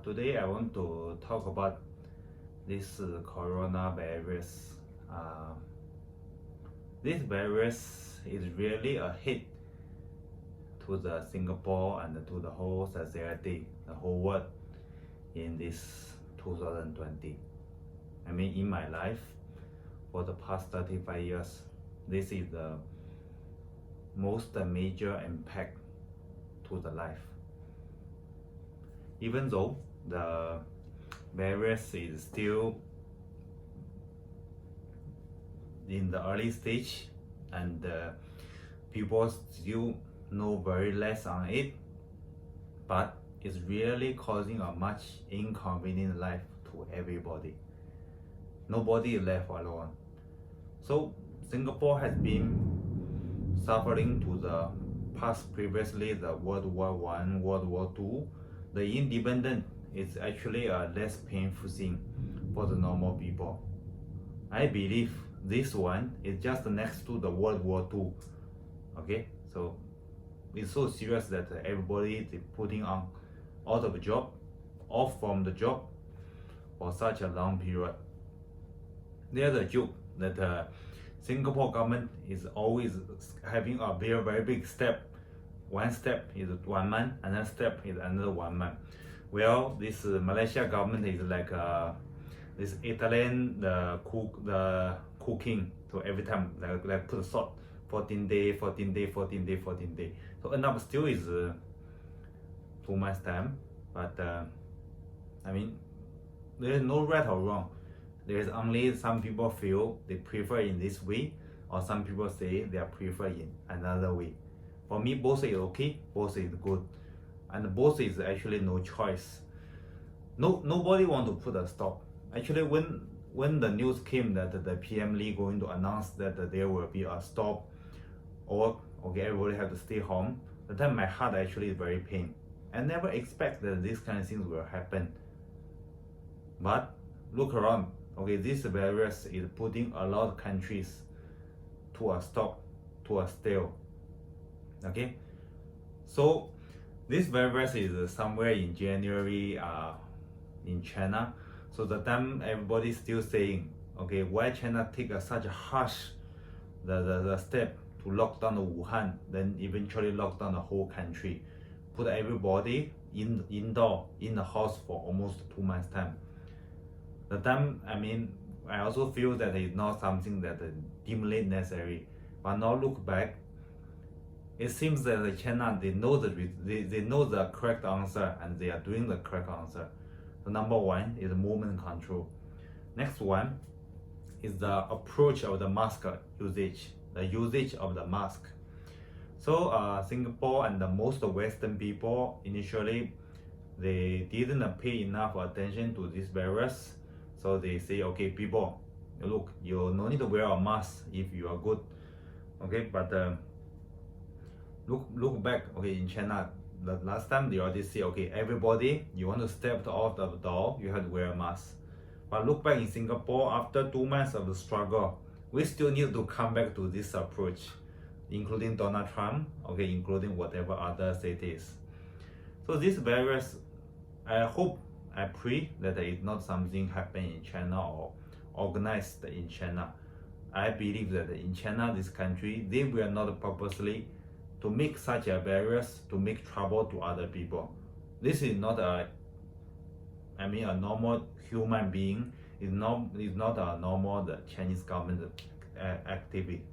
Today I want to talk about this coronavirus. Uh, this virus is really a hit to the Singapore and to the whole society, the whole world in this 2020. I mean, in my life, for the past 35 years, this is the most major impact to the life. Even though the virus is still in the early stage and people still know very less on it, but it's really causing a much inconvenient life to everybody. Nobody is left alone. So Singapore has been suffering to the past previously the World War I, World War II. The independence is actually a less painful thing for the normal people. I believe this one is just next to the World War II. Okay, so it's so serious that everybody is putting on out of a job, off from the job for such a long period. There's a joke that Singapore government is always having a very, very big step. One step is 1 month, another step is another 1 month. Well, this Malaysia government is like this Italian the cooking. So every time like put salt, 14 day, 14 day, 14 day, 14 day. So end up still is 2 months time. But I mean, there is no right or wrong. There is only some people feel they prefer in this way, or some people say they are prefer in another way. For me, both is okay, both is good, and both is actually no choice. Nobody want to put a stop. Actually, when the news came that the PM Lee going to announce that there will be a stop, or okay, everybody have to stay home, the time my heart actually is very pain. I never expect that this kind of things will happen. But look around, okay, this virus is putting a lot of countries to a stop, to a still. Okay, so this virus is somewhere in January in China. So the time everybody still saying, okay, why China take such a harsh the step to lock down the Wuhan, then eventually lock down the whole country, put everybody indoor in the house for almost 2 months time. The time, I mean, I also feel that it's not something that deemly necessary. But now look back, it seems that China, they know the correct answer and they are doing the correct answer. So number one is movement control. Next one is the approach of the mask usage, the usage of the mask. So Singapore and the most Western people initially they didn't pay enough attention to this virus. So they say, okay, people, look, you no need to wear a mask if you are good. Okay, but look back, okay, in China, the last time they already say, okay, everybody, you want to step out of the door, you have to wear a mask. But look back in Singapore, after 2 months of the struggle, we still need to come back to this approach, including Donald Trump, okay, including whatever other cities. So this virus, I pray that it is not something happen in China or organized in China. I believe that in China, this country, they will not purposely to make such a virus to make trouble to other people. This is not a normal human being. Is not a normal the Chinese government activity.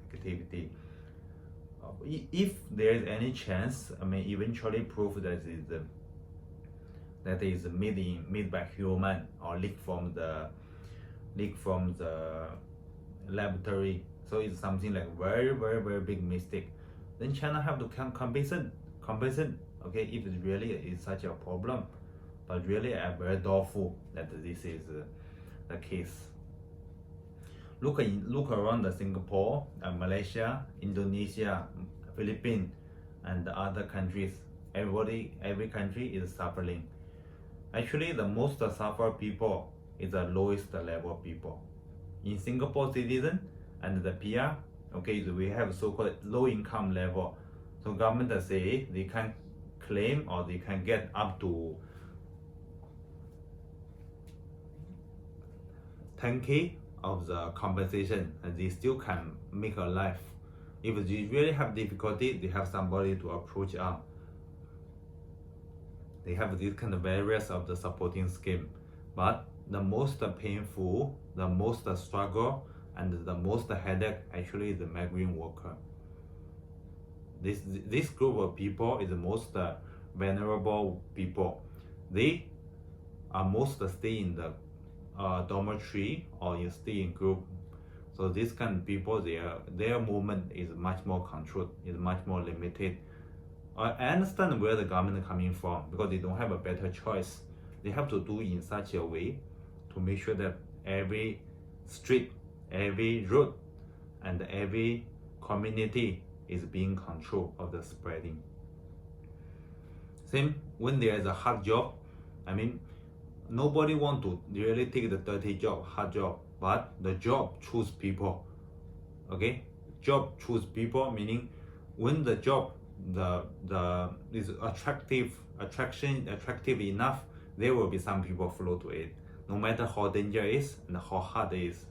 If there is any chance, eventually prove that is made by human or leaked from the laboratory. So it's something like very, very, very big mistake. Then China have to compensate. Okay, if it really is such a problem, but really I'm very doubtful that this is the case. Look around the Singapore, Malaysia, Indonesia, Philippines, and the other countries. Every country is suffering. Actually, the most suffer people is the lowest level people. In Singapore citizen and the PR, okay, so we have so-called low income level. So government say they can claim or they can get up to 10K of the compensation, and they still can make a life. If they really have difficulty, they have somebody to approach on. They have these kind of various of the supporting scheme. But the most painful, the most struggle, and the most headache actually is the migrant worker. This group of people is the most vulnerable people. They are most stay in the dormitory or you stay in group. So this kind of people, their movement is much more controlled, is much more limited. I understand where the government is coming from, because they don't have a better choice. They have to do in such a way to make sure that every street, every road, and every community is being controlled of the spreading. Same when there is a hard job, I mean, nobody want to really take the dirty job, hard job, but the job choose people. Okay, job choose people, meaning when the job is attractive enough, there will be some people flow to it, no matter how dangerous it is and how hard it is.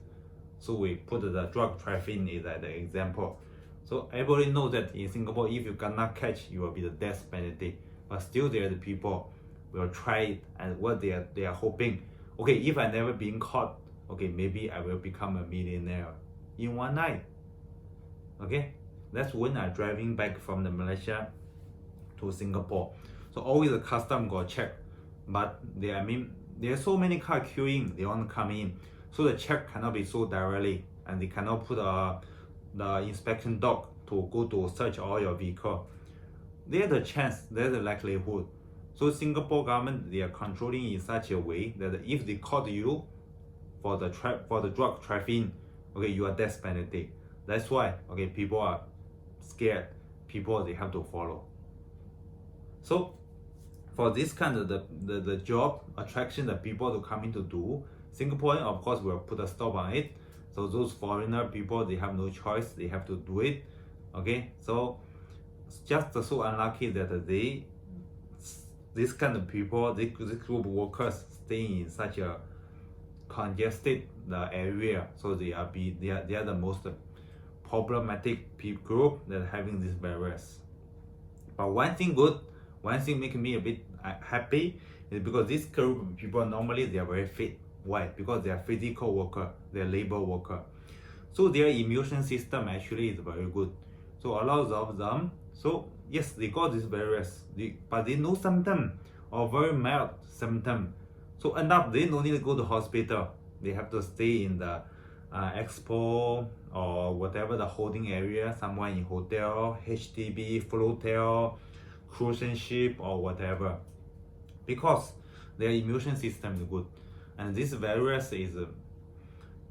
So we put the drug trafficking as the example. So everybody knows that in Singapore, if you cannot catch, you will be the death penalty. But still, there are the people will try it, and what they are hoping. Okay, if I never been caught, okay, maybe I will become a millionaire in one night. Okay, that's when I'm driving back from the Malaysia to Singapore. So always the custom got check, but there are so many cars queuing. They want to come in, so the check cannot be so directly, and they cannot put the inspection dog to go to search all your vehicle. There's the chance, there's the likelihood. So Singapore government, they are controlling in such a way that if they caught you for the drug trafficking, okay, you are death penalty. That's why, okay, people are scared. People, they have to follow. So for this kind of the job attraction that people to come in to do, Singaporean of course will put a stop on it. So those foreigner people, they have no choice, they have to do it. Okay, so it's just so unlucky that this kind of people, this group of workers staying in such a congested area, so they are the most problematic group that having these barriers. But one thing good, one thing making me a bit happy is because this group of people normally they are very fit. Why? Because they are physical worker, they are labor worker. So their immune system actually is very good. So a lot of them, so yes, they got these barriers, but they know symptom or very mild symptom. So end up they don't need to go to hospital. They have to stay in the expo or whatever the holding area, somewhere in hotel, HDB, flotel, cruise ship or whatever, because their immune system is good. And this virus is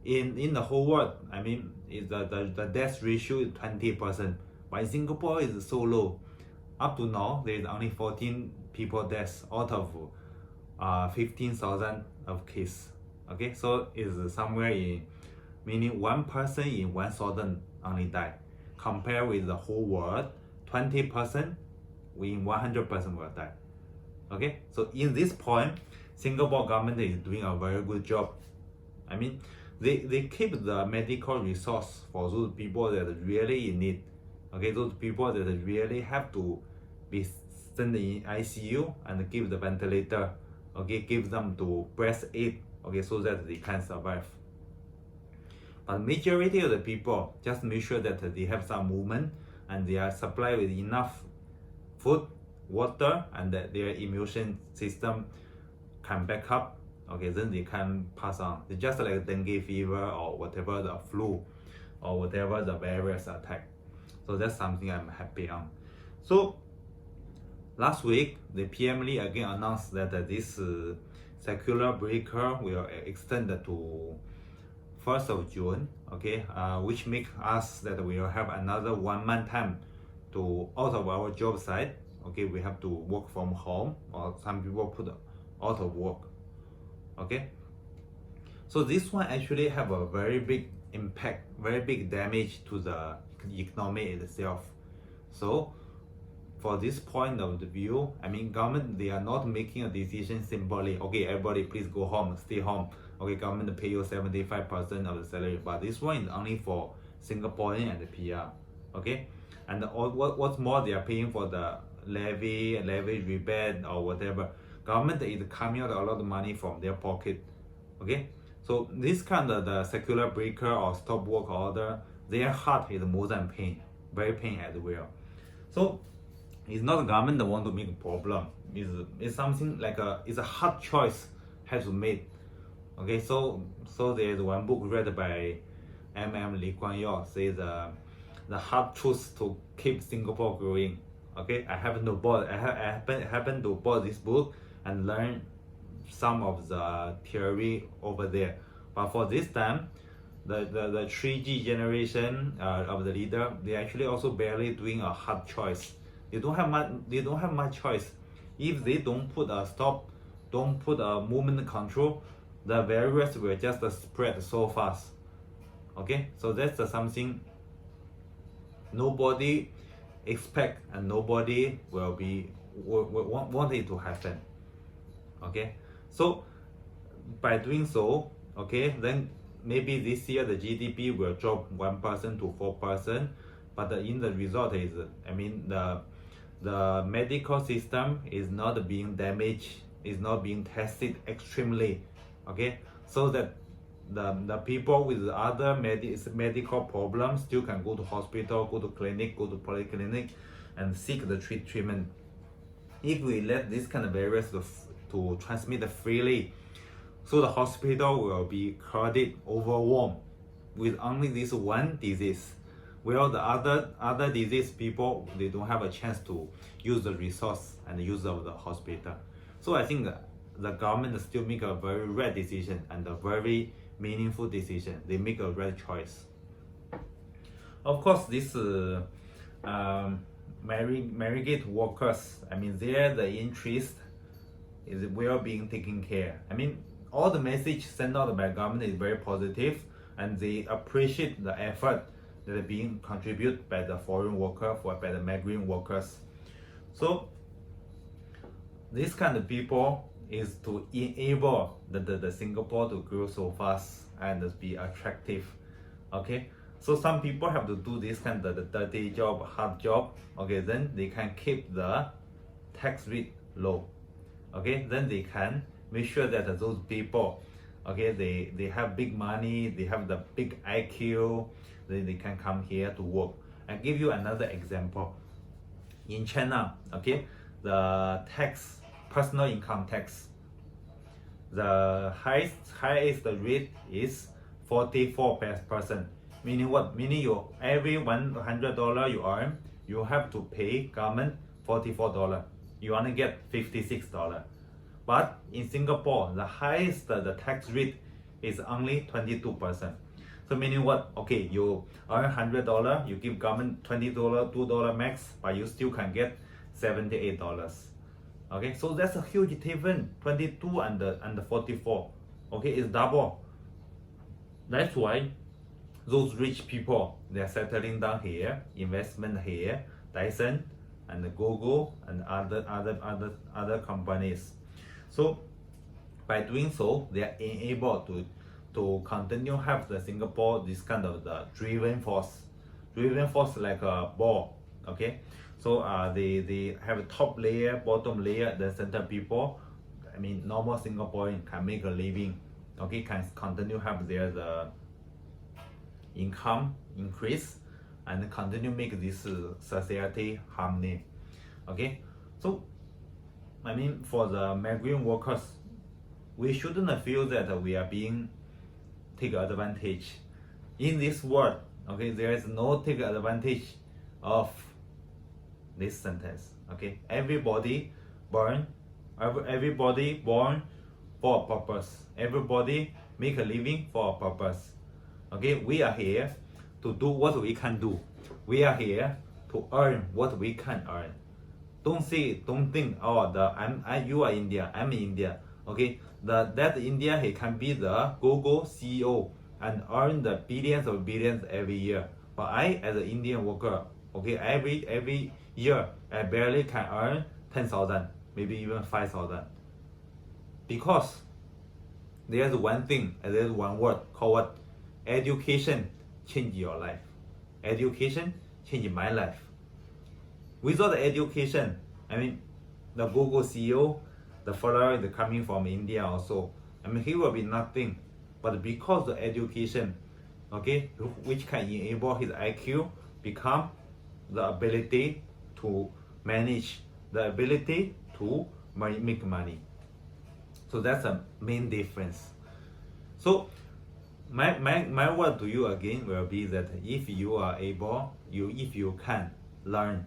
in the whole world, I mean, is the death ratio is 20%, but in Singapore is so low. Up to now, there is only 14 people deaths out of 15,000 of cases. Okay, so it's somewhere in, meaning one person in 1,000 only die. Compared with the whole world, 20% in 100% will die. Okay, so in this point, Singapore government is doing a very good job. I mean, they keep the medical resource for those people that are really in need. Okay, those people that really have to be sent in ICU and give the ventilator. Okay, give them to breast aid. Okay, so that they can survive. But majority of the people just make sure that they have some movement and they are supplied with enough food, water, and that their immune system can back up. Okay, then they can pass on. It's just like dengue fever or whatever the flu or whatever the virus attack. So that's something I'm happy on. So last week, the PM Lee again announced that this circular breaker will extend to 1st of June, okay, which make us that we will have another 1 month time to out of our job site. Okay, we have to work from home, or some people put out of work. Okay, so this one actually have a very big impact, very big damage to the economy itself. So for this point of the view, I mean, government, they are not making a decision simply, okay, everybody please go home, stay home. Okay, government pay you 75% of the salary, but this one is only for Singaporean and the PR. Okay, and what's more, they are paying for the levy rebate or whatever. Government is coming out a lot of money from their pocket. Okay, so this kind of the circular breaker or stop work order, their heart is more than pain, very pain as well. So it's not the government that want to make a problem. It's something like it's a hard choice has to make. Okay, so there's one book read by Lee Kuan Yew, says the hard truth to keep Singapore growing. Okay, I happen to bought this book and learn some of the theory over there. But for this time, the 3G generation of the leader, they actually also barely doing a hard choice. They don't have much choice. If they don't put a stop, don't put a movement control, the virus will just spread so fast. Okay, so that's something nobody expect and nobody will want it to happen. Okay, so by doing so, okay, then maybe this year the GDP will drop 1% to 4%, but the end result is, I mean, the medical system is not being damaged, is not being tested extremely. Okay, so that the people with other medical problems still can go to hospital, go to clinic, go to polyclinic and seek the treatment. If we let this kind of virus to transmit freely, so the hospital will be crowded, overwhelmed with only this one disease. Well, the other disease people, they don't have a chance to use the resource and use of the hospital. So I think the government still make a very right decision and a very meaningful decision. They make a right choice. Of course, this migrant workers, I mean, the interest is well being taken care. I mean, all the message sent out by government is very positive, and they appreciate the effort that are being contributed by the foreign worker, by the migrant workers. So this kind of people is to enable the Singapore to grow so fast and be attractive. Okay, so some people have to do this kind of the dirty job, hard job. Okay, then they can keep the tax rate low. Okay, then they can make sure that those people, okay, they have big money, they have the big IQ, then they can come here to work. I give you another example. In China, okay, the personal income tax, the highest rate is 44%. Meaning what? Meaning every $100 you earn, you have to pay government $44. You only get $56. But in Singapore, the highest the tax rate is only 22%. So meaning what? Okay, you earn $100, you give government $20, $2 max, but you still can get $78. Okay, so that's a huge difference. 22 and the 44. Okay, it's double. That's why those rich people, they are settling down here, investment here, Dyson and Google and other companies. So by doing so, they are enabled to continue have the Singapore this kind of the driven force like a ball. Okay, so they have a top layer, bottom layer, the center people. I mean, normal Singaporean can make a living. Okay, can continue have their the income increase and continue make this society harmony. Okay, so I mean, for the migrant workers, we shouldn't feel that we are being take advantage. In this world, okay, there is no take advantage of this sentence. Okay, everybody born for a purpose. Everybody make a living for a purpose. Okay, we are here to do what we can do. We are here to earn what we can earn. Don't think, oh, you are India, I'm India. Okay, that India, he can be the Google CEO and earn the billions of billions every year. But I, as an Indian worker, okay, every year I barely can earn 10,000, maybe even 5,000. Because there's one thing, and there's one word called what? Education change your life. Education changed my life. Without the education, I mean, the Google CEO, the fellow is coming from India also. I mean, he will be nothing. But because of education, okay, which can enable his IQ become the ability to manage, the ability to make money. So that's the main difference. So my word to you again will be that if you are able, if you can learn,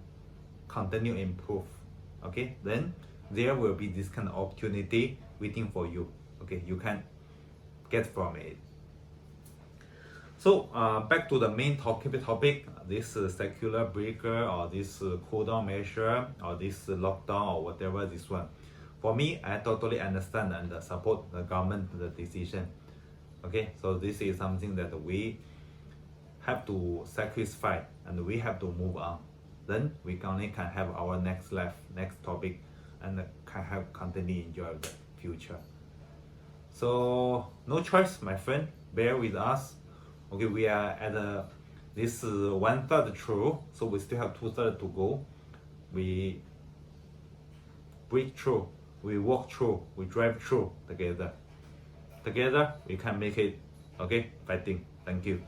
continue improve, okay, then there will be this kind of opportunity waiting for you. Okay, you can get from it. So back to the main topic, this secular breaker or this cool down measure or this lockdown or whatever this one. For me, I totally understand and support the government the decision. Okay, so this is something that we have to sacrifice and we have to move on. Then we only can have our next topic, and can have continue enjoy the future. So no choice, my friend. Bear with us. Okay, we are at this 1/3 through, so we still have 2/3 to go. We break through, we walk through, we drive through together. Together we can make it. Okay, fighting. Thank you.